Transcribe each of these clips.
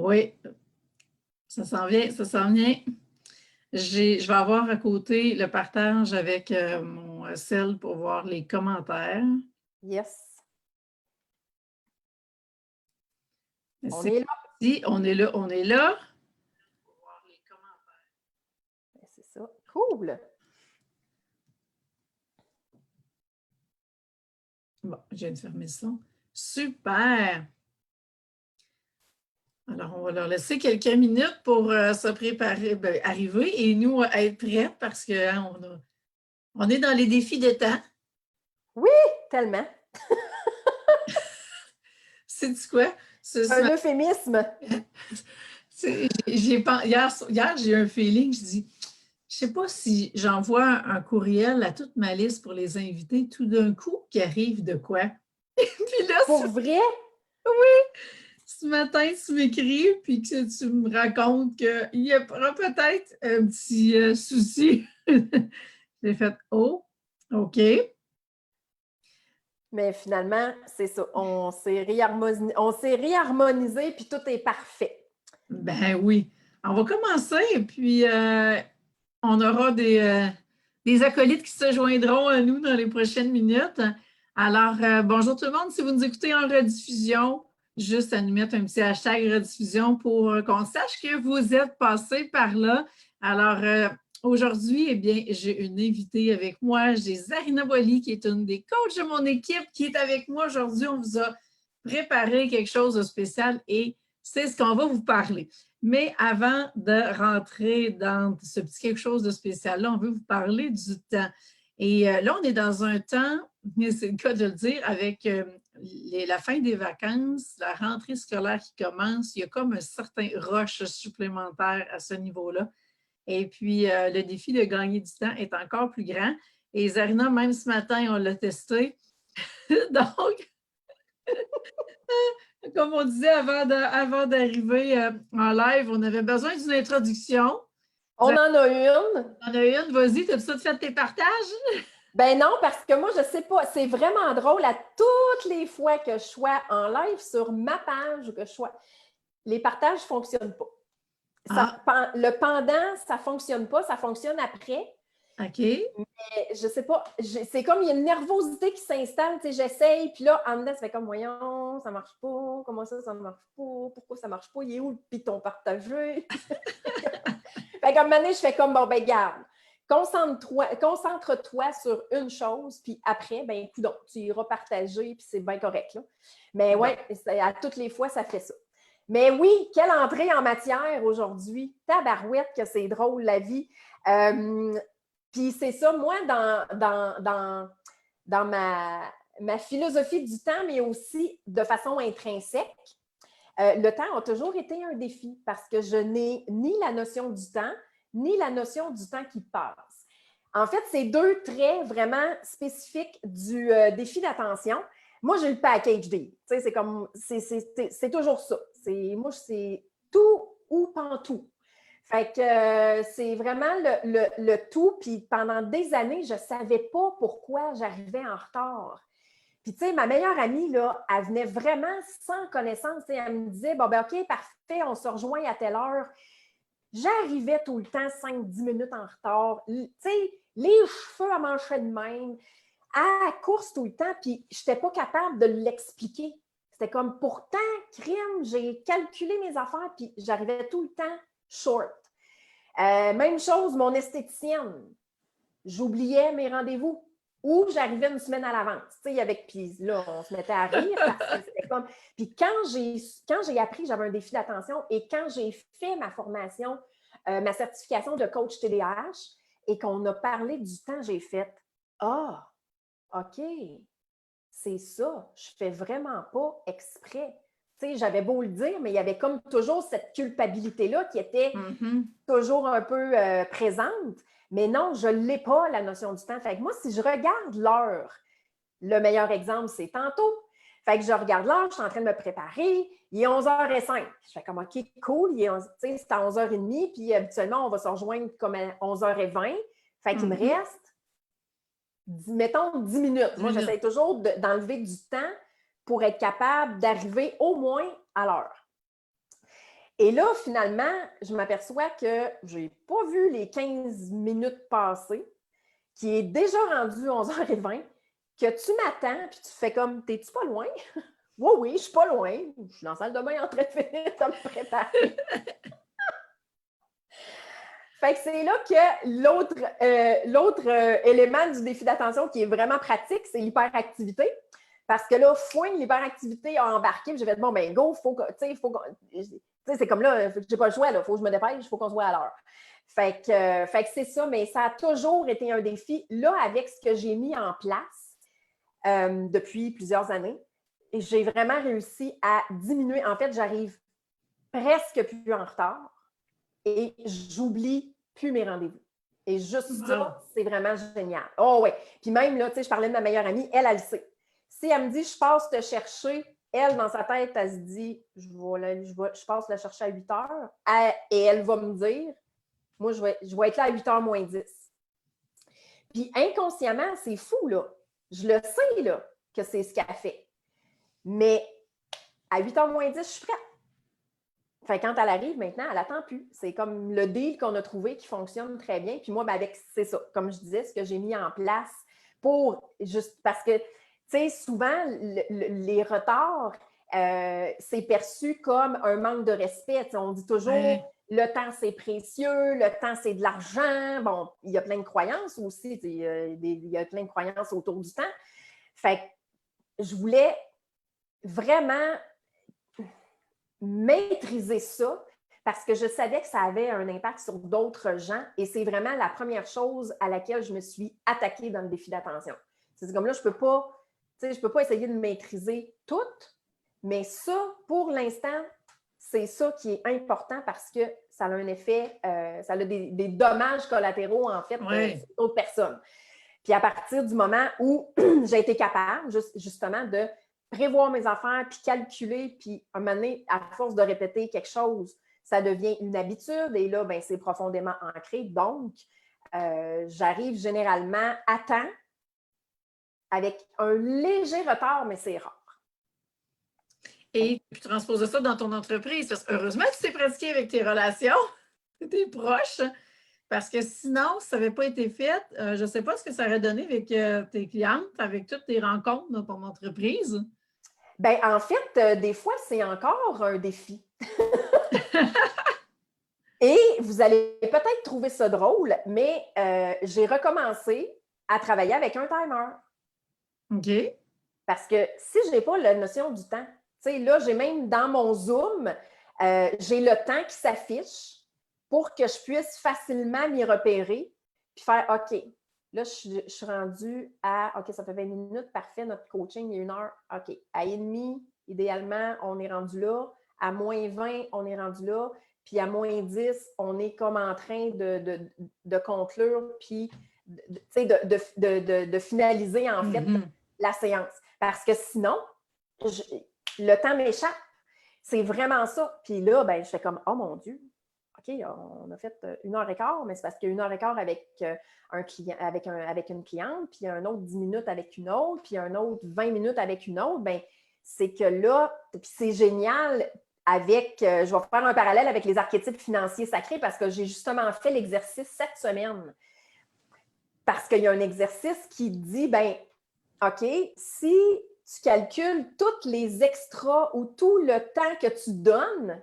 Oui, ça s'en vient, ça s'en vient. Je vais avoir à côté le partage avec mon cell pour voir les commentaires. Yes. On C'est est là. ici, on est là, on est là. Pour voir les commentaires. C'est ça. Cool. Bon, je viens de fermer ça. Super! Alors, on va leur laisser quelques minutes pour se préparer, arriver et nous être prêts parce qu'on on est dans les défis de temps. Oui, tellement. C'est quoi? Un euphémisme. Hier, j'ai eu un feeling, je dis, je ne sais pas si j'envoie un courriel à toute ma liste pour les inviter, tout d'un coup, qui arrive de quoi? Puis là, Pour vrai? oui, ce matin, tu m'écris, puis que tu me racontes qu'il y aura peut-être un petit souci. J'ai fait, oh, OK. Mais finalement, c'est ça. On s'est réharmonisé, puis tout est parfait. Ben oui. On va commencer, puis on aura des acolytes qui se joindront à nous dans les prochaines minutes. Alors, bonjour tout le monde. Si vous nous écoutez en rediffusion, juste à nous mettre un petit hashtag rediffusion pour qu'on sache que vous êtes passé par là. Alors, aujourd'hui, eh bien, j'ai une invitée avec moi. J'ai Zarina Boily, qui est une des coachs de mon équipe, qui est avec moi aujourd'hui. On vous a préparé quelque chose de spécial et c'est ce qu'on va vous parler. Mais avant de rentrer dans ce petit quelque chose de spécial-là, on veut vous parler du temps. Et là, on est dans un temps, c'est le cas de le dire, avec la fin des vacances, la rentrée scolaire qui commence, il y a comme un certain rush supplémentaire à ce niveau-là. Et puis, le défi de gagner du temps est encore plus grand. Et Zarina, même ce matin, on l'a testé. Donc, comme on disait avant d'arriver en live, on avait besoin d'une introduction. On en a une. On en a une, vas-y, t'as-tu ça de fait tes partages? Ben non, parce que moi, je sais pas, c'est vraiment drôle à toutes les fois que je sois en live sur ma page ou que je sois. Les partages ne fonctionnent pas. Le pendant, ça ne fonctionne pas, ça fonctionne après. OK. Mais je sais pas, c'est comme il y a une nervosité qui s'installe, tu sais, j'essaye, puis là, en dedans, ça fait comme, voyons, ça marche pas, comment ça marche pas, pourquoi ça marche pas, il est où le piton partagé? Fait qu'à un moment donné, je fais comme, bon, ben garde, concentre-toi sur une chose, puis après, ben coudonc, tu iras partager, puis c'est bien correct, là. Mais ouais, à toutes les fois, ça fait ça. Mais oui, quelle entrée en matière aujourd'hui. Tabarouette que c'est drôle, la vie. Puis c'est ça, moi, dans ma philosophie du temps, mais aussi de façon intrinsèque, le temps a toujours été un défi parce que je n'ai ni la notion du temps, ni la notion du temps qui passe. En fait, c'est deux traits vraiment spécifiques du défi d'attention. Moi, j'ai le package D. Tu sais, c'est toujours ça. Moi, c'est tout ou pantoute. Fait que c'est vraiment le tout. Puis pendant des années, je ne savais pas pourquoi j'arrivais en retard. Puis, tu sais, ma meilleure amie, là, elle venait vraiment sans connaissance. Elle me disait, bon, ben OK, parfait, on se rejoint à telle heure. J'arrivais tout le temps 5-10 minutes en retard. Tu sais, les cheveux à mancher de même, à la course tout le temps, puis je n'étais pas capable de l'expliquer. C'était comme, pourtant, crime, j'ai calculé mes affaires, puis j'arrivais tout le temps short. Même chose, mon esthéticienne. J'oubliais mes rendez-vous ou j'arrivais une semaine à l'avance. Tu sais, puis là, on se mettait à rire parce que c'était comme. Puis quand j'ai appris que j'avais un défi d'attention et quand j'ai fait ma formation, ma certification de coach TDAH et qu'on a parlé du temps, j'ai fait ah, OK, c'est ça, je fais vraiment pas exprès. Tu sais, j'avais beau le dire, mais il y avait comme toujours cette culpabilité-là qui était toujours un peu présente. Mais non, je ne l'ai pas, la notion du temps. Fait que moi, si je regarde l'heure, le meilleur exemple, c'est tantôt. Fait que je regarde l'heure, je suis en train de me préparer, il est 11h05. Je fais comme, OK, cool, c'est à 11h30, puis habituellement, on va se rejoindre comme à 11h20. Fait qu'il me reste, mettons, 10 minutes. Moi, j'essaie toujours d'enlever du temps pour être capable d'arriver au moins à l'heure. Et là, finalement, je m'aperçois que je n'ai pas vu les 15 minutes passer, qui est déjà rendu 11h20, que tu m'attends, puis tu fais comme, t'es-tu pas loin? Oui, oui, je suis pas loin. Je suis dans la salle de bain en train de finir de me préparer. Fait que c'est là que l'autre élément du défi d'attention qui est vraiment pratique, c'est l'hyperactivité. Parce que là, l'hyperactivité a embarqué, puis j'ai fait, bon, ben go, c'est comme là, j'ai pas le choix, il faut que je me dépêche, il faut qu'on se voit à l'heure. Fait que c'est ça, mais ça a toujours été un défi. Là, avec ce que j'ai mis en place depuis plusieurs années, j'ai vraiment réussi à diminuer. En fait, j'arrive presque plus en retard et j'oublie plus mes rendez-vous. Et juste ça, c'est vraiment génial. Oh oui. Puis même, là, tu sais, je parlais de ma meilleure amie, elle le sait. Si elle me dit, je passe te chercher, elle, dans sa tête, elle se dit, je passe la chercher à 8 heures. Et elle va me dire, moi, je vais être là à 8 h moins 10. Puis inconsciemment, c'est fou, là. Je le sais, là, que c'est ce qu'elle fait. Mais à 8 h moins 10, je suis prête. Fait quand elle arrive maintenant, elle n'attend plus. C'est comme le deal qu'on a trouvé qui fonctionne très bien. Puis moi, ben c'est ça, comme je disais, ce que j'ai mis en place pour juste parce que, tu sais, souvent, les retards, c'est perçu comme un manque de respect. T'sais, on dit toujours, le temps, c'est précieux, le temps, c'est de l'argent. Bon, il y a plein de croyances aussi. Il y a plein de croyances autour du temps. Fait que je voulais vraiment maîtriser ça parce que je savais que ça avait un impact sur d'autres gens et c'est vraiment la première chose à laquelle je me suis attaquée dans le défi d'attention. C'est comme là, je peux pas essayer de maîtriser tout, mais ça, pour l'instant, c'est ça qui est important parce que ça a un effet, ça a des dommages collatéraux, en fait, sur d'autres personnes. Puis à partir du moment où j'ai été capable, justement, de prévoir mes affaires, puis calculer, puis à un moment donné, à force de répéter quelque chose, ça devient une habitude et là, ben, c'est profondément ancré. Donc, j'arrive généralement à temps avec un léger retard, mais c'est rare. Et tu transposes ça dans ton entreprise, parce que heureusement que tu t'es pratiqué avec tes relations, tes proches, parce que sinon, si ça n'avait pas été fait, je ne sais pas ce que ça aurait donné avec tes clientes, avec toutes tes rencontres dans ton entreprise. Bien, en fait, des fois, c'est encore un défi. Et vous allez peut-être trouver ça drôle, mais j'ai recommencé à travailler avec un timer. OK. Parce que si je n'ai pas la notion du temps, tu sais, là, j'ai même dans mon Zoom, j'ai le temps qui s'affiche pour que je puisse facilement m'y repérer puis faire OK. Là, je suis rendue à OK, ça fait 20 minutes, parfait, notre coaching, il y a 1 heure. OK. À 1h30, idéalement, on est rendu là. À moins 20, on est rendu là. Puis à moins 10, on est comme en train de conclure, puis de finaliser, en fait, la séance. Parce que sinon, le temps m'échappe. C'est vraiment ça. Puis là, ben, je fais comme, oh mon Dieu, OK, on a fait 1h15, mais c'est parce qu'il y a 1h15 avec une cliente, puis un autre 10 minutes avec une autre, puis un autre 20 minutes avec une autre. Ben, c'est que là, puis c'est génial avec, je vais faire un parallèle avec les archétypes financiers sacrés parce que j'ai justement fait l'exercice cette semaine. Parce qu'il y a un exercice qui dit, ben, OK, si tu calcules tous les extras ou tout le temps que tu donnes,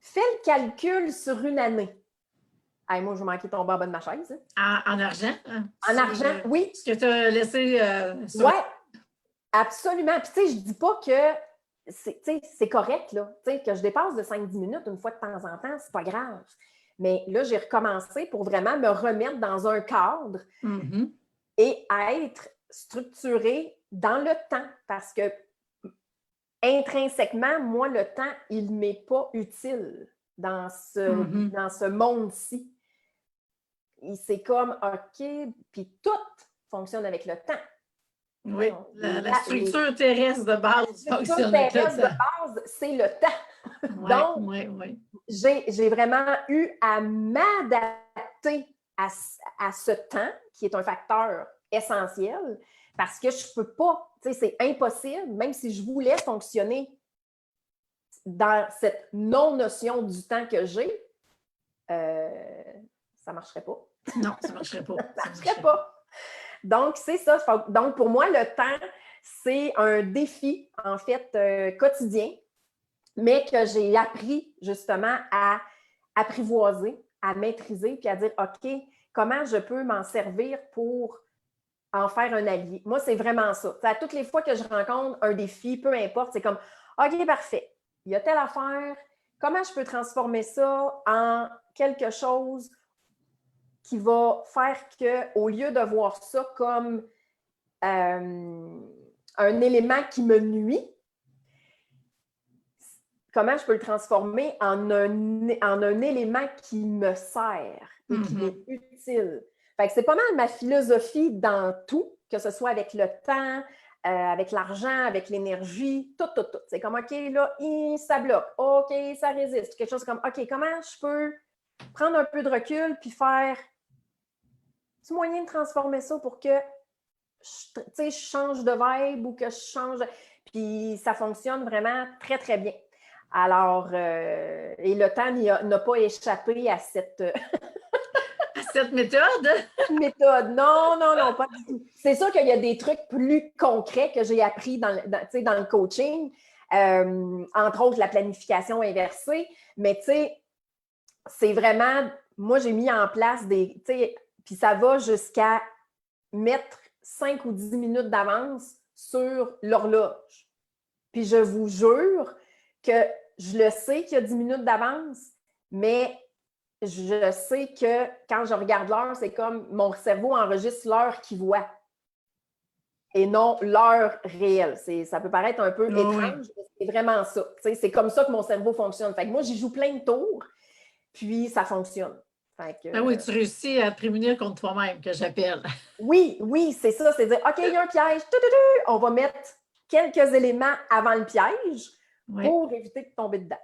fais le calcul sur une année. Hey, moi, je vais manquer tomber en bas de ma chaise. En argent? En argent, oui. Ce que tu as laissé sur... Oui, absolument. Puis, tu sais, je ne dis pas que c'est correct, là. Tu sais, que je dépasse de 5-10 minutes une fois de temps en temps, c'est pas grave. Mais là, j'ai recommencé pour vraiment me remettre dans un cadre et être structurée dans le temps parce que intrinsèquement, moi, le temps, il ne m'est pas utile dans ce monde-ci. C'est comme, OK, puis tout fonctionne avec le temps. Oui, la structure terrestre de base fonctionne avec le temps. La structure terrestre de base, c'est le temps. Donc, j'ai vraiment eu à m'adapter à ce temps, qui est un facteur essentiel, parce que je ne peux pas, tu sais, c'est impossible, même si je voulais fonctionner dans cette non-notion du temps que j'ai, ça ne marcherait pas. Non, ça ne marcherait pas. Ça ne marcherait pas. Donc, c'est ça. Donc, pour moi, le temps, c'est un défi, en fait, quotidien, mais que j'ai appris justement à apprivoiser, à maîtriser, puis à dire, OK, comment je peux m'en servir pour en faire un allié? Moi, c'est vraiment ça. À toutes les fois que je rencontre un défi, peu importe, c'est comme, OK, parfait, il y a telle affaire, comment je peux transformer ça en quelque chose qui va faire qu'au lieu de voir ça comme un élément qui me nuit, comment je peux le transformer en un élément qui me sert et qui m'est utile. Fait que c'est pas mal ma philosophie dans tout, que ce soit avec le temps, avec l'argent, avec l'énergie, tout. C'est comme, OK, là, ça bloque. OK, ça résiste. Quelque chose comme, OK, comment je peux prendre un peu de recul puis faire du moyen de transformer ça pour que je change de vibe ou que je change. Puis ça fonctionne vraiment très, très bien. Alors, et le temps n'a pas échappé à cette Cette méthode? méthode. Non, pas du tout. C'est sûr qu'il y a des trucs plus concrets que j'ai appris dans le coaching, entre autres la planification inversée, mais tu sais, c'est vraiment, moi j'ai mis en place puis ça va jusqu'à mettre 5 ou 10 minutes d'avance sur l'horloge. Puis je vous jure que je le sais qu'il y a 10 minutes d'avance, mais je sais que quand je regarde l'heure, c'est comme mon cerveau enregistre l'heure qu'il voit et non l'heure réelle. Ça peut paraître un peu étrange, mais c'est vraiment ça. C'est comme ça que mon cerveau fonctionne. Fait que moi, j'y joue plein de tours, puis ça fonctionne. Ben oui, tu réussis à te prémunir contre toi-même, que j'appelle. Oui, c'est ça. C'est dire, OK, il y a un piège. On va mettre quelques éléments avant le piège pour éviter de tomber dedans.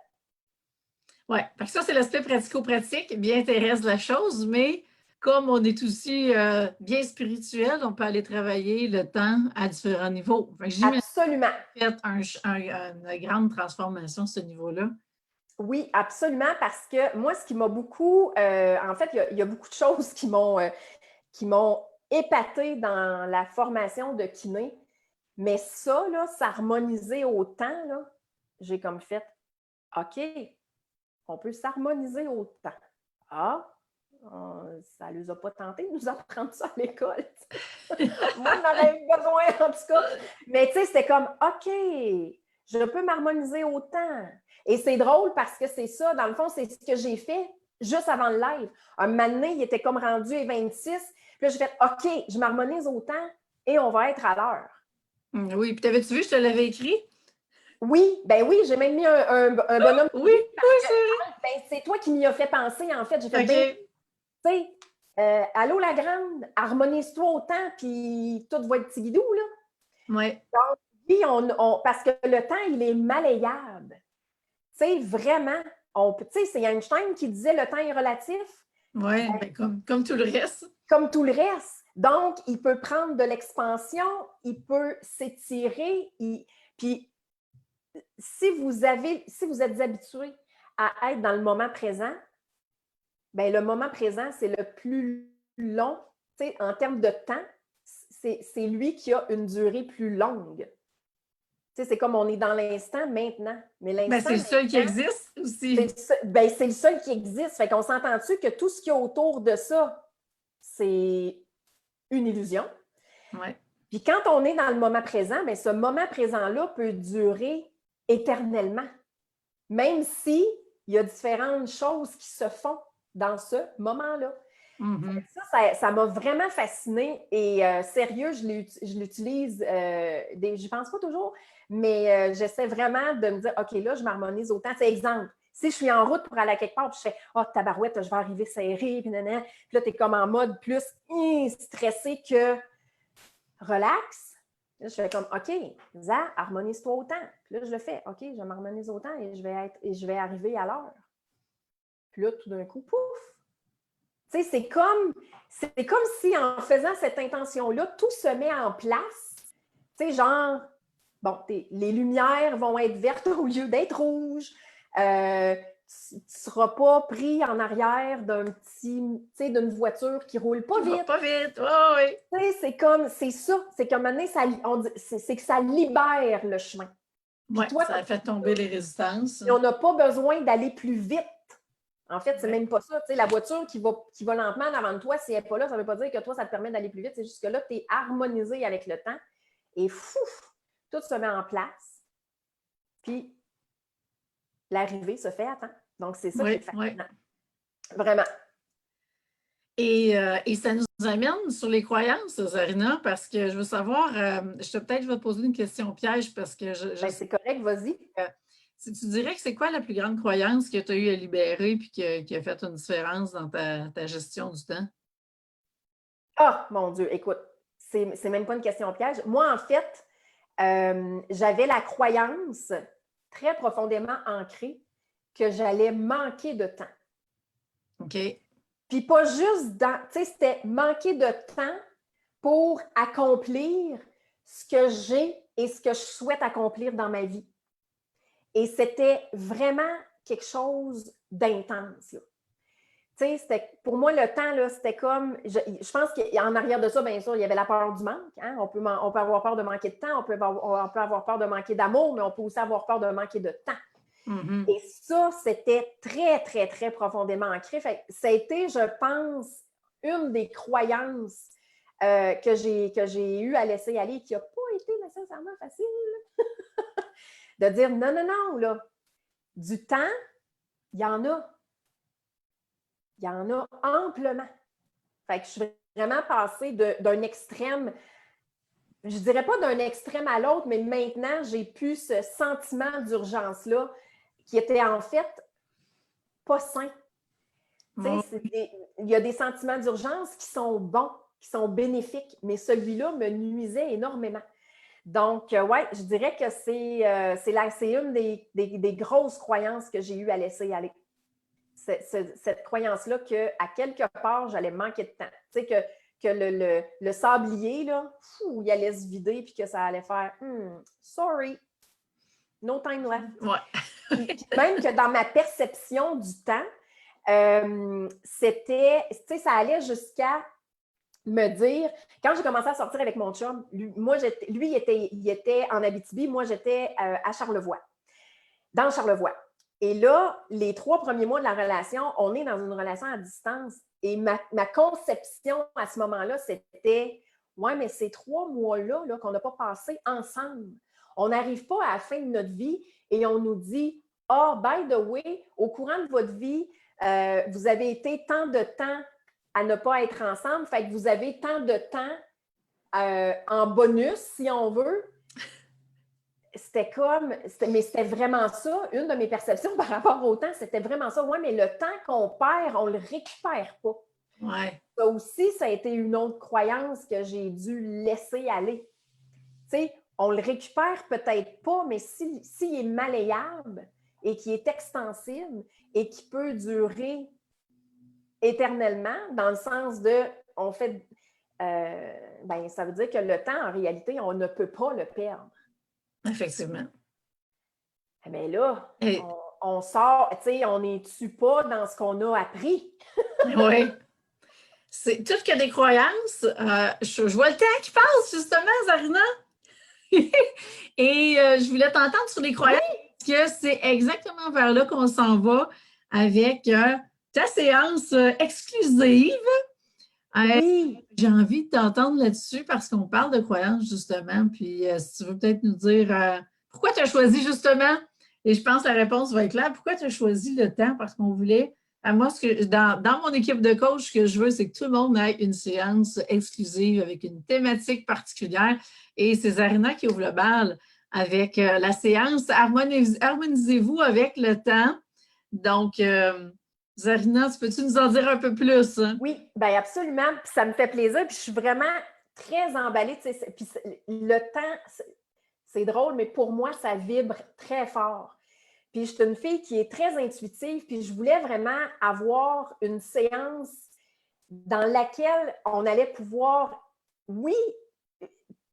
Oui, parce que ça, c'est l'aspect pratico-pratique, bien intéresse la chose, mais comme on est aussi bien spirituel, on peut aller travailler le temps à différents niveaux. Absolument. Fait une grande transformation à ce niveau-là. Oui, absolument, parce que moi, ce qui m'a beaucoup, en fait, il y a beaucoup de choses qui m'ont épatée dans la formation de kiné, mais ça, là, s'harmoniser autant, là, j'ai comme fait, OK, on peut s'harmoniser autant. Ah, ça ne les a pas tenté de nous apprendre ça à l'école. Moi, j'en avais besoin, en tout cas. Mais tu sais, c'était comme, OK, je peux m'harmoniser autant. Et c'est drôle parce que c'est ça, dans le fond, c'est ce que j'ai fait juste avant le live. Un moment donné, il était comme rendu à 26. Puis là, j'ai fait, OK, je m'harmonise autant et on va être à l'heure. Oui, puis t'avais-tu vu, je te l'avais écrit? Oui, ben oui, j'ai même mis un bonhomme. Oui, c'est toi qui m'y as fait penser, en fait. J'ai fait, tu sais, allô la grande, harmonise-toi autant, puis tout va être petit guidou, là. Oui. Donc, oui, parce que le temps, il est malléable. Tu sais, vraiment, tu sais, c'est Einstein qui disait le temps est relatif. Oui, comme tout le reste. Comme tout le reste. Donc, il peut prendre de l'expansion, il peut s'étirer. Puis, si vous êtes habitué à être dans le moment présent, bien, le moment présent, c'est le plus long. Tu sais, en termes de temps, c'est lui qui a une durée plus longue. Tu sais, c'est comme on est dans l'instant maintenant. Mais l'instant, c'est le seul qui existe aussi. C'est le seul qui existe. Fait qu'on s'entend-tu que tout ce qu'il y a autour de ça, c'est une illusion? Oui. Puis quand on est dans le moment présent, bien, ce moment présent-là peut durer éternellement. Même s'il y a différentes choses qui se font dans ce moment-là. Ça m'a vraiment fascinée et sérieux, je l'utilise, je pense pas toujours, mais j'essaie vraiment de me dire, OK, là, je m'harmonise autant. C'est exemple, si je suis en route pour aller à quelque part, puis je fais, oh, tabarouette, je vais arriver serré, puis nanana. Puis là, tu es comme en mode plus stressé que relax. Là, je fais comme, OK, Za, harmonise-toi autant. Puis là, je le fais, OK, je m'harmonise autant et je vais arriver à l'heure. Puis là, tout d'un coup, pouf! Tu sais, c'est comme si en faisant cette intention-là, tout se met en place. Tu sais, genre, bon, les lumières vont être vertes au lieu d'être rouges. Tu ne seras pas pris en arrière d'une voiture qui ne roule pas vite. Pas vite, oh, oui. C'est ça. C'est qu'à un moment donné, c'est que ça libère le chemin. Oui, ça fait tomber les résistances. Et on n'a pas besoin d'aller plus vite. En fait, c'est même pas ça. Tu sais, la voiture qui va lentement en avant de toi, si elle n'est pas là, ça ne veut pas dire que toi, ça te permet d'aller plus vite. C'est juste que là, tu es harmonisé avec le temps et tout se met en place. Puis, l'arrivée se fait à temps. Donc, c'est ça qui est fascinant. Vraiment. Et ça nous amène sur les croyances, Zarina, parce que je veux savoir, peut-être je vais te poser une question piège parce que c'est correct, vas-y. Si tu dirais que c'est quoi la plus grande croyance que tu as eu à libérer et qui a fait une différence dans ta gestion du temps? Ah, mon Dieu, écoute, c'est même pas une question piège. Moi, en fait, j'avais la croyance très profondément ancrée que j'allais manquer de temps. OK. Puis pas juste tu sais, c'était manquer de temps pour accomplir ce que j'ai et ce que je souhaite accomplir dans ma vie. Et c'était vraiment quelque chose d'intense. Tu sais, pour moi, le temps, là, c'était comme, je pense qu'en arrière de ça, bien sûr, il y avait la peur du manque. Hein? On peut avoir peur de manquer de temps, on peut avoir peur de manquer d'amour, mais on peut aussi avoir peur de manquer de temps. Mm-hmm. Et ça, c'était très, très, très profondément ancré. Fait que ça a été, je pense, une des croyances que j'ai eu à laisser aller, qui n'a pas été nécessairement facile. De dire non, non, non, là, du temps, il y en a. Il y en a amplement. Fait que je suis vraiment passée d'un extrême, je dirais pas d'un extrême à l'autre, mais maintenant, j'ai pu ce sentiment d'urgence-là qui était en fait pas sain. Il y a des sentiments d'urgence qui sont bons, qui sont bénéfiques, mais celui-là me nuisait énormément. Donc, ouais, je dirais que c'est une des grosses croyances que j'ai eu à laisser aller. Cette croyance-là qu'à quelque part, j'allais manquer de temps. Tu sais, que le sablier, là, il allait se vider puis que ça allait faire sorry, no time left. Ouais. Même que dans ma perception du temps, c'était, tu sais, ça allait jusqu'à me dire, quand j'ai commencé à sortir avec mon chum, lui il était en Abitibi, moi j'étais à Charlevoix, dans Charlevoix. Et là, les 3 premiers mois de la relation, on est dans une relation à distance. Et ma conception à ce moment-là, c'était, ouais, mais ces 3 mois-là là, qu'on n'a pas passé ensemble, on n'arrive pas à la fin de notre vie et on nous dit, by the way, au courant de votre vie, vous avez été tant de temps à ne pas être ensemble, fait que vous avez tant de temps en bonus, si on veut. Mais c'était vraiment ça, une de mes perceptions par rapport au temps, c'était vraiment ça. Oui, mais le temps qu'on perd, on ne le récupère pas. Ouais. Ça aussi, ça a été une autre croyance que j'ai dû laisser aller. Tu sais, on le récupère peut-être pas, mais s'il est malléable et qui est extensible et qui peut durer éternellement, dans le sens de, on fait, ça veut dire que le temps, en réalité, on ne peut pas le perdre. Effectivement. Mais là, on sort, tu sais, on n'est-tu pas dans ce qu'on a appris? Oui. C'est tout que des croyances. Je vois le temps qui passe, justement, Zarina. Et je voulais t'entendre sur les croyances, que c'est exactement vers là qu'on s'en va avec ta séance exclusive. Oui. J'ai envie de t'entendre là-dessus parce qu'on parle de croyances, justement. Puis, si tu veux peut-être nous dire pourquoi tu as choisi, justement, et je pense que la réponse va être là, pourquoi tu as choisi le temps? Parce qu'on voulait, moi, dans mon équipe de coach, ce que je veux, c'est que tout le monde ait une séance exclusive avec une thématique particulière. Et c'est Zarina qui ouvre le bal avec la séance Harmonisez-vous avec le temps. Donc, Zarina, peux-tu nous en dire un peu plus? Hein? Oui, bien absolument. Puis ça me fait plaisir. Puis je suis vraiment très emballée. Tu sais, puis le temps, c'est drôle, mais pour moi, ça vibre très fort. Puis je suis une fille qui est très intuitive. Puis je voulais vraiment avoir une séance dans laquelle on allait pouvoir, oui,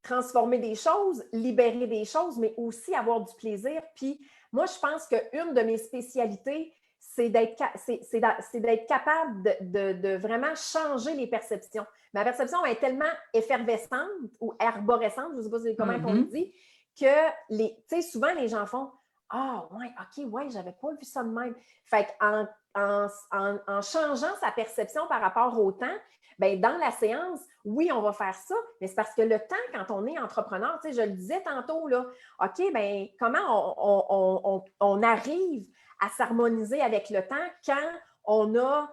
transformer des choses, libérer des choses, mais aussi avoir du plaisir. Puis moi, je pense qu'une de mes spécialités, c'est d'être capable de vraiment changer les perceptions. Ma perception est tellement effervescente ou arborescente, je ne sais pas comment on le dit, que souvent les gens font « Ah, ouais, OK, ouais, j'avais pas vu ça de même. » Fait en changeant sa perception par rapport au temps, bien, dans la séance, oui, on va faire ça, mais c'est parce que le temps, quand on est entrepreneur, je le disais tantôt, là, OK, bien, comment on arrive à s'harmoniser avec le temps quand on a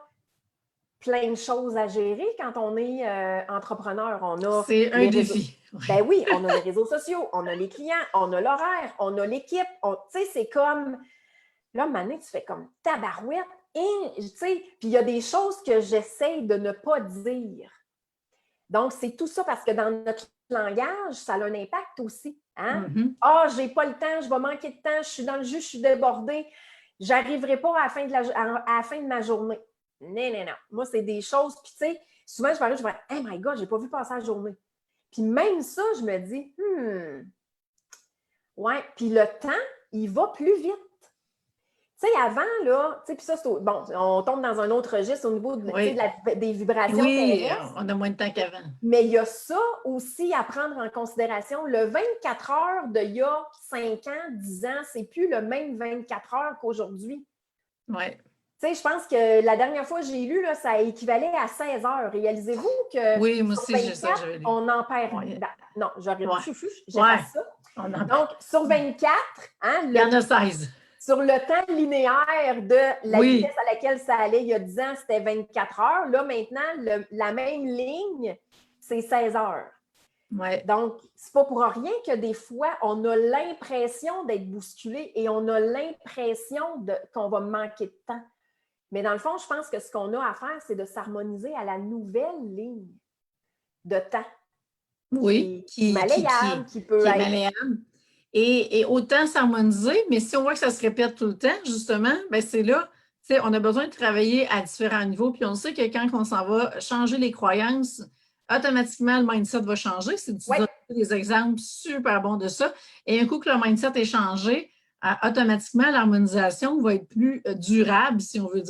plein de choses à gérer quand on est entrepreneur. C'est un défi. Ben oui, on a les réseaux sociaux, on a les clients, on a l'horaire, on a l'équipe. Tu sais, c'est comme... Là, maintenant, tu fais comme tabarouette. Et, tu sais, puis il y a des choses que j'essaie de ne pas dire. Donc, c'est tout ça parce que dans notre langage, ça a un impact aussi. Hein? Ah, j'ai pas le temps, je vais manquer de temps, je suis dans le jus, je suis débordée. J'arriverai pas à la fin de ma journée. Non, non, non. Moi, c'est des choses, puis tu sais, souvent, je vais dire, « Oh my God, j'ai pas vu passer la journée. » Puis même ça, je me dis, ouais, puis le temps, il va plus vite. Tu sais, avant, là, tu sais, puis ça, c'est bon, on tombe dans un autre registre au niveau des vibrations terrestres. On a moins de temps qu'avant. Mais il y a ça aussi à prendre en considération. Le 24 heures d'il y a 5 ans, 10 ans, c'est plus le même 24 heures qu'aujourd'hui. Oui. Tu sais, je pense que la dernière fois que j'ai lu, là, ça équivalait à 16 heures. Réalisez-vous que oui, moi sur aussi, 24, on en perd. Ouais. Non, j'aurais j'efface ça. Donc, sur 24, hein, il y en a 16. Sur le temps linéaire de la vitesse à laquelle ça allait il y a 10 ans, c'était 24 heures. Là, maintenant, la même ligne, c'est 16 heures. Ouais. Donc, c'est pas pour rien que des fois, on a l'impression d'être bousculé et on a l'impression qu'on va manquer de temps. Mais dans le fond, je pense que ce qu'on a à faire, c'est de s'harmoniser à la nouvelle ligne de temps. Oui, qui est malléable, qui peut être... malléable. Et autant s'harmoniser, mais si on voit que ça se répète tout le temps, justement, bien c'est là, tu sais, on a besoin de travailler à différents niveaux. Puis on sait que quand on s'en va changer les croyances, automatiquement, le mindset va changer. C'est des exemples super bons de ça. Et un coup que le mindset est changé, automatiquement, l'harmonisation va être plus durable, si on peut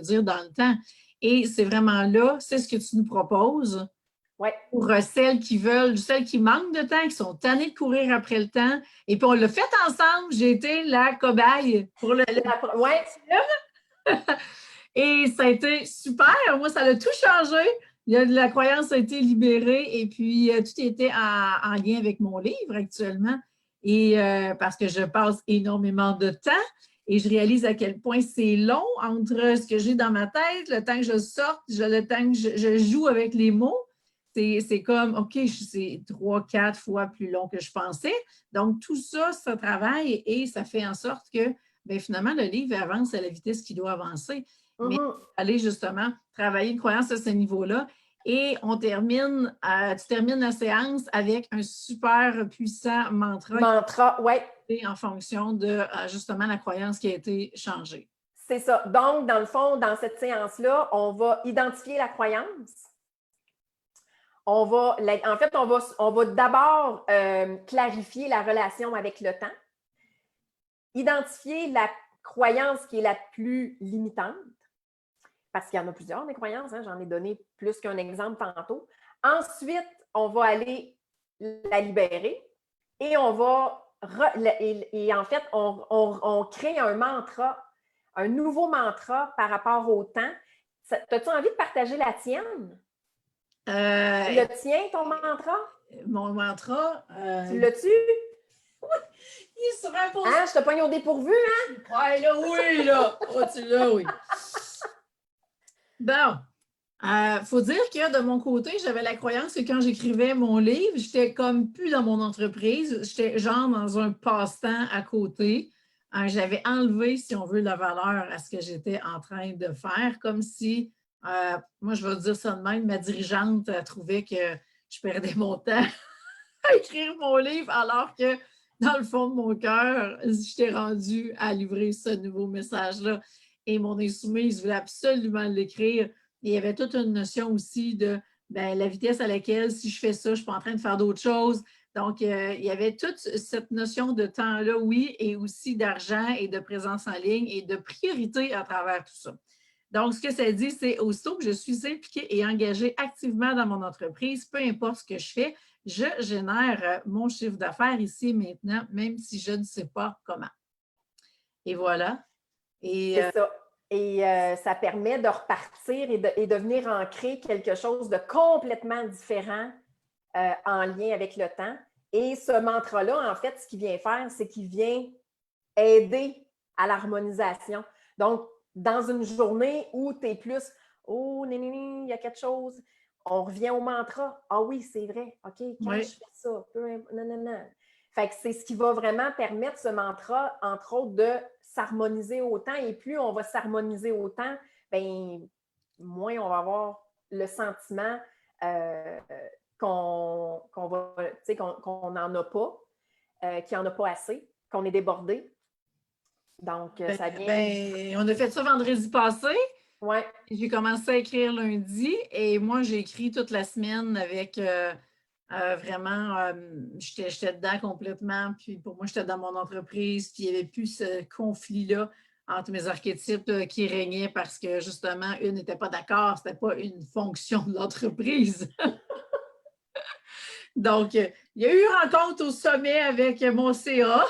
dire dans le temps. Et c'est vraiment là, c'est ce que tu nous proposes. Ouais. Pour celles qui manquent de temps, qui sont tannées de courir après le temps. Et puis, on l'a fait ensemble. J'ai été la cobaye pour le ouais. Et ça a été super. Moi, ça a tout changé. La croyance a été libérée et puis tout était en lien avec mon livre actuellement. Et parce que je passe énormément de temps et je réalise à quel point c'est long entre ce que j'ai dans ma tête, le temps que je sorte, le temps que je joue avec les mots. C'est comme, OK, c'est 3-4 fois plus long que je pensais. Donc, tout ça, ça travaille et ça fait en sorte que, bien, finalement, le livre avance à la vitesse qu'il doit avancer. Mais aller justement travailler une croyance à ce niveau-là. Et tu termines la séance avec un super puissant mantra. Mantra, oui. En fonction de justement la croyance qui a été changée. C'est ça. Donc, dans le fond, dans cette séance-là, on va identifier la croyance. On va d'abord clarifier la relation avec le temps, identifier la croyance qui est la plus limitante, parce qu'il y en a plusieurs des croyances, hein, j'en ai donné plus qu'un exemple tantôt. Ensuite, on va aller la libérer et on va en fait, on crée un mantra, un nouveau mantra par rapport au temps. As-tu envie de partager la tienne? Le tien, ton mantra? Mon mantra. Tu l'as-tu? Il se rapproche. Hein, je te pogne au dépourvu, hein? Ouais, là, oui, là. Oh, tu l'as, oui. Bon. Faut dire que de mon côté, j'avais la croyance que quand j'écrivais mon livre, j'étais comme plus dans mon entreprise. J'étais genre dans un passe-temps à côté. J'avais enlevé, si on veut, la valeur à ce que j'étais en train de faire, comme si, moi, je vais dire ça de même, ma dirigeante trouvait que je perdais mon temps à écrire mon livre, alors que dans le fond de mon cœur, j'étais rendue à livrer ce nouveau message-là. Et mon insoumise voulait absolument l'écrire. Et il y avait toute une notion aussi de ben, la vitesse à laquelle, si je fais ça, je ne suis pas en train de faire d'autres choses. Donc, il y avait toute cette notion de temps-là, oui, et aussi d'argent et de présence en ligne et de priorité à travers tout ça. Donc, ce que ça dit, c'est aussitôt que je suis impliquée et engagée activement dans mon entreprise, peu importe ce que je fais, je génère mon chiffre d'affaires ici et maintenant, même si je ne sais pas comment. Et voilà. Et C'est ça. Et ça permet de repartir et de venir ancrer quelque chose de complètement différent en lien avec le temps. Et ce mantra-là, en fait, ce qu'il vient faire, c'est qu'il vient aider à l'harmonisation. Donc, dans une journée où tu es plus « Oh, il y a quelque chose », on revient au mantra. « Ah oui, c'est vrai. OK, quand oui. je fais ça, non. » Fait que c'est ce qui va vraiment permettre ce mantra, entre autres, de s'harmoniser autant. Et plus on va s'harmoniser autant, bien, moins on va avoir le sentiment qu'on n'en a pas, qu'il n'y en a pas assez, qu'on est débordé. Donc, ça vient. Ben, on a fait ça vendredi passé. Ouais. J'ai commencé à écrire lundi et moi, j'ai écrit toute la semaine avec vraiment, j'étais dedans complètement. Puis pour moi, j'étais dans mon entreprise. Puis il n'y avait plus ce conflit-là entre mes archétypes qui régnaient parce que justement, une n'était pas d'accord. Ce n'était pas une fonction de l'entreprise. Donc, il y a eu une rencontre au sommet avec mon CA.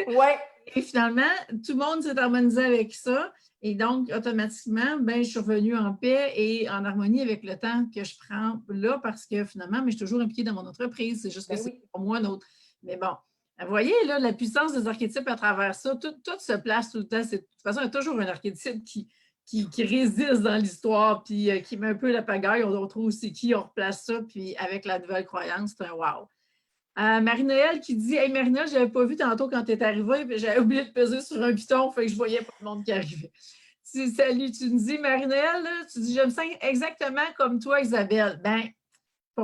Ouais. Et finalement, tout le monde s'est harmonisé avec ça. Et donc, automatiquement, ben, je suis revenue en paix et en harmonie avec le temps que je prends là parce que finalement, mais je suis toujours impliquée dans mon entreprise. C'est juste que c'est pour moi un autre. Mais bon, vous voyez, là, la puissance des archétypes à travers ça, tout se place tout le temps. De toute façon, il y a toujours un archétype qui résiste dans l'histoire puis qui met un peu la pagaille. On trouve c'est qui, on replace ça. Puis avec la nouvelle croyance, c'est un wow. Marie-Noël qui dit Hey Marie-Noël, je n'avais pas vu tantôt quand tu es arrivée, j'avais oublié de peser sur un piton, fait que je ne voyais pas le monde qui arrivait. Salut, tu me dis Marie-Noël, tu dis Je me sens exactement comme toi, Isabelle. Ben,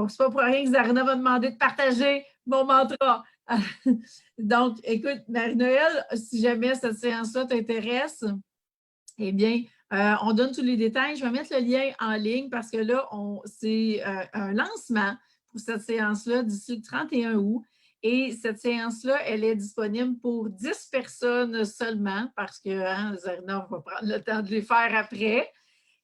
c'est pas pour rien que Zarina va demander de partager mon mantra. Donc, écoute, Marie-Noël, si jamais cette séance-là t'intéresse, eh bien, on donne tous les détails. Je vais mettre le lien en ligne parce que là, c'est un lancement pour cette séance-là d'ici le 31 août. Et cette séance-là, elle est disponible pour 10 personnes seulement parce que Zarina va prendre le temps de les faire après.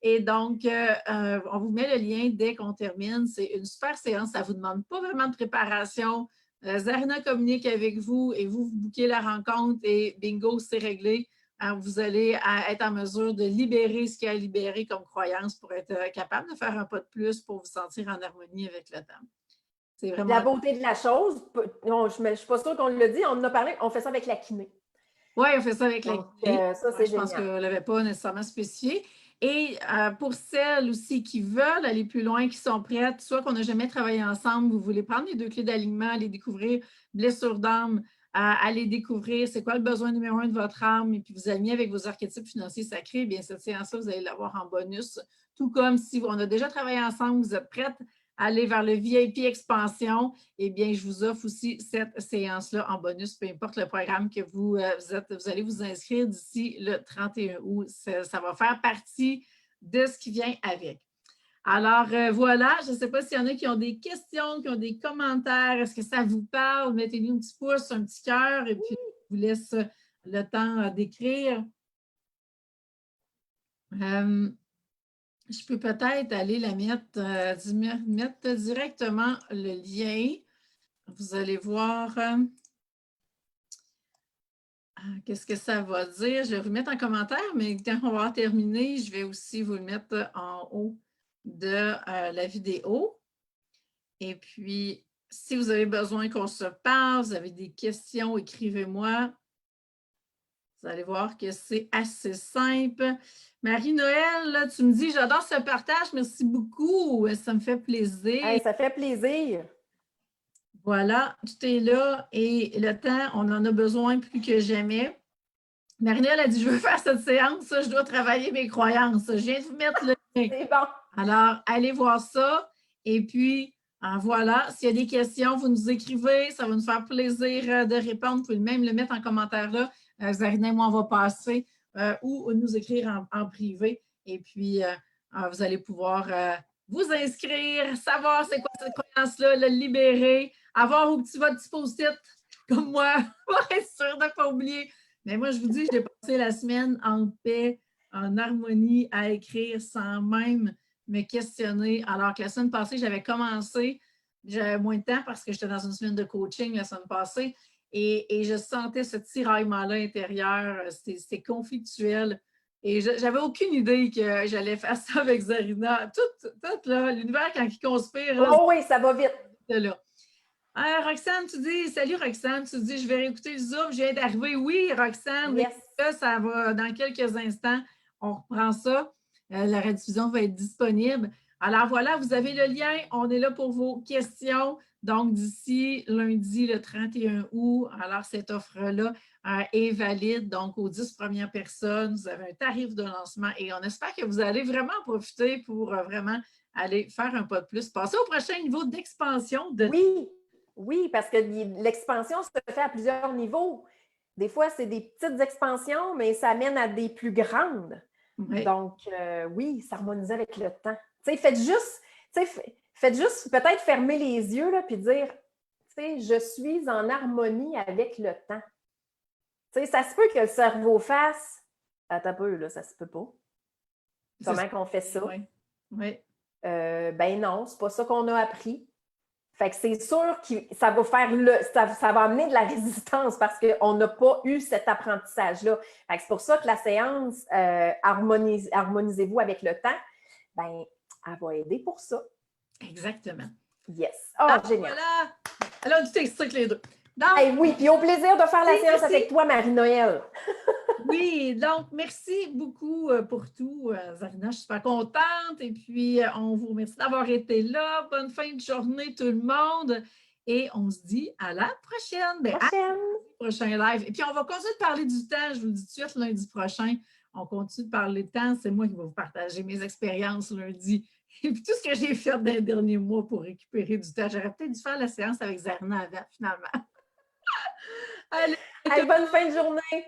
Et donc, on vous met le lien dès qu'on termine. C'est une super séance. Ça ne vous demande pas vraiment de préparation. Zarina communique avec vous et vous bouquez la rencontre et bingo, c'est réglé. Vous allez être en mesure de libérer ce qu'il y a à libérer comme croyance pour être capable de faire un pas de plus pour vous sentir en harmonie avec le temps. C'est vraiment. La beauté de la chose, je ne suis pas sûre qu'on l'a dit, on en a parlé, on fait ça avec la kiné. Oui, on fait ça avec la kiné. Ça, c'est je pense génial. qu'on ne l'avait pas nécessairement spécifié. Et pour celles aussi qui veulent aller plus loin, qui sont prêtes, soit qu'on n'a jamais travaillé ensemble, vous voulez prendre les 2 clés d'alignement, aller découvrir blessure d'âme, aller découvrir c'est quoi le besoin numéro 1 de votre âme, et puis vous aligner avec vos archétypes financiers sacrés, bien cette séance-là, vous allez l'avoir en bonus. Tout comme si on a déjà travaillé ensemble, vous êtes prête à aller vers le VIP expansion, eh bien, je vous offre aussi cette séance-là en bonus, peu importe le programme que vous allez vous inscrire d'ici le 31 août. Ça va faire partie de ce qui vient avec. Alors, voilà, je ne sais pas s'il y en a qui ont des questions, qui ont des commentaires. Est-ce que ça vous parle? Mettez-nous un petit pouce, un petit cœur, et puis je vous laisse le temps d'écrire. Je peux peut-être aller la mettre directement le lien. Vous allez voir qu'est-ce que ça va dire. Je vais vous le mettre en commentaire, mais quand on va terminer, je vais aussi vous le mettre en haut de la vidéo. Et puis, si vous avez besoin qu'on se parle, vous avez des questions, écrivez-moi. Vous allez voir que c'est assez simple. Marie-Noël, là, tu me dis, j'adore ce partage, merci beaucoup. Ça me fait plaisir. Hey, ça fait plaisir. Voilà, tout est là et le temps, on en a besoin plus que jamais. Marie-Noël a dit, je veux faire cette séance, je dois travailler mes croyances. Je viens de vous mettre le lien. C'est bon. Alors, allez voir ça. Et puis, voilà, s'il y a des questions, vous nous écrivez. Ça va nous faire plaisir de répondre. Vous pouvez même le mettre en commentaire là. Zarina et moi, on va passer ou nous écrire en privé. Et puis, vous allez pouvoir vous inscrire, savoir c'est quoi cette croyance-là, le libérer, avoir votre petit post-it comme moi pour être sûr de ne pas oublier. Mais moi, je vous dis, j'ai passé la semaine en paix, en harmonie, à écrire sans même me questionner. Alors que la semaine passée, j'avais commencé, j'avais moins de temps parce que j'étais dans une semaine de coaching la semaine passée et je sentais ce tiraillement-là intérieur. C'était conflictuel. Et j'avais aucune idée que j'allais faire ça avec Zarina. Tout là, l'univers, quand il conspire, là, Oh oui, ça va vite. c'est là. Roxane, tu dis, salut Roxane, tu dis, je vais réécouter le Zoom, je viens d'arriver. Oui, Roxane, Yes. là, ça va dans quelques instants. On reprend ça. La rediffusion va être disponible. Alors voilà, vous avez le lien. On est là pour vos questions. Donc, d'ici lundi, le 31 août, alors cette offre-là est valide. Donc, aux 10 premières personnes, vous avez un tarif de lancement et on espère que vous allez vraiment profiter pour vraiment aller faire un pas de plus. Passer au prochain niveau d'expansion de Oui, parce que l'expansion se fait à plusieurs niveaux. Des fois, c'est des petites expansions, mais ça mène à des plus grandes. Oui. Donc, oui, s'harmoniser avec le temps. Faites juste peut-être fermer les yeux là, puis dire, je suis en harmonie avec le temps. Ça se peut que le cerveau fasse, attends un peu, là, ça se peut pas. Comment qu'on fait ça? Oui. Ben non, c'est pas ça qu'on a appris. Fait que c'est sûr que ça va faire ça va amener de la résistance parce qu'on n'a pas eu cet apprentissage-là. C'est pour ça que la séance harmonisez-vous avec le temps, ben, elle va aider pour ça. Exactement. Yes. Ah, génial. Voilà. Alors, tu t'expliques les deux. Donc, oui, puis au plaisir de faire la séance avec toi, Marie-Noël. Oui, donc merci beaucoup pour tout, Zarina. Je suis super contente et puis on vous remercie d'avoir été là. Bonne fin de journée tout le monde et on se dit à la prochaine. À prochain live. Et puis on va continuer de parler du temps, je vous le dis tout de suite, lundi prochain. On continue de parler de temps. C'est moi qui vais vous partager mes expériences lundi et puis tout ce que j'ai fait dans les derniers mois pour récupérer du temps. J'aurais peut-être dû faire la séance avec Zarina avant, finalement. Allez, bonne fin de journée.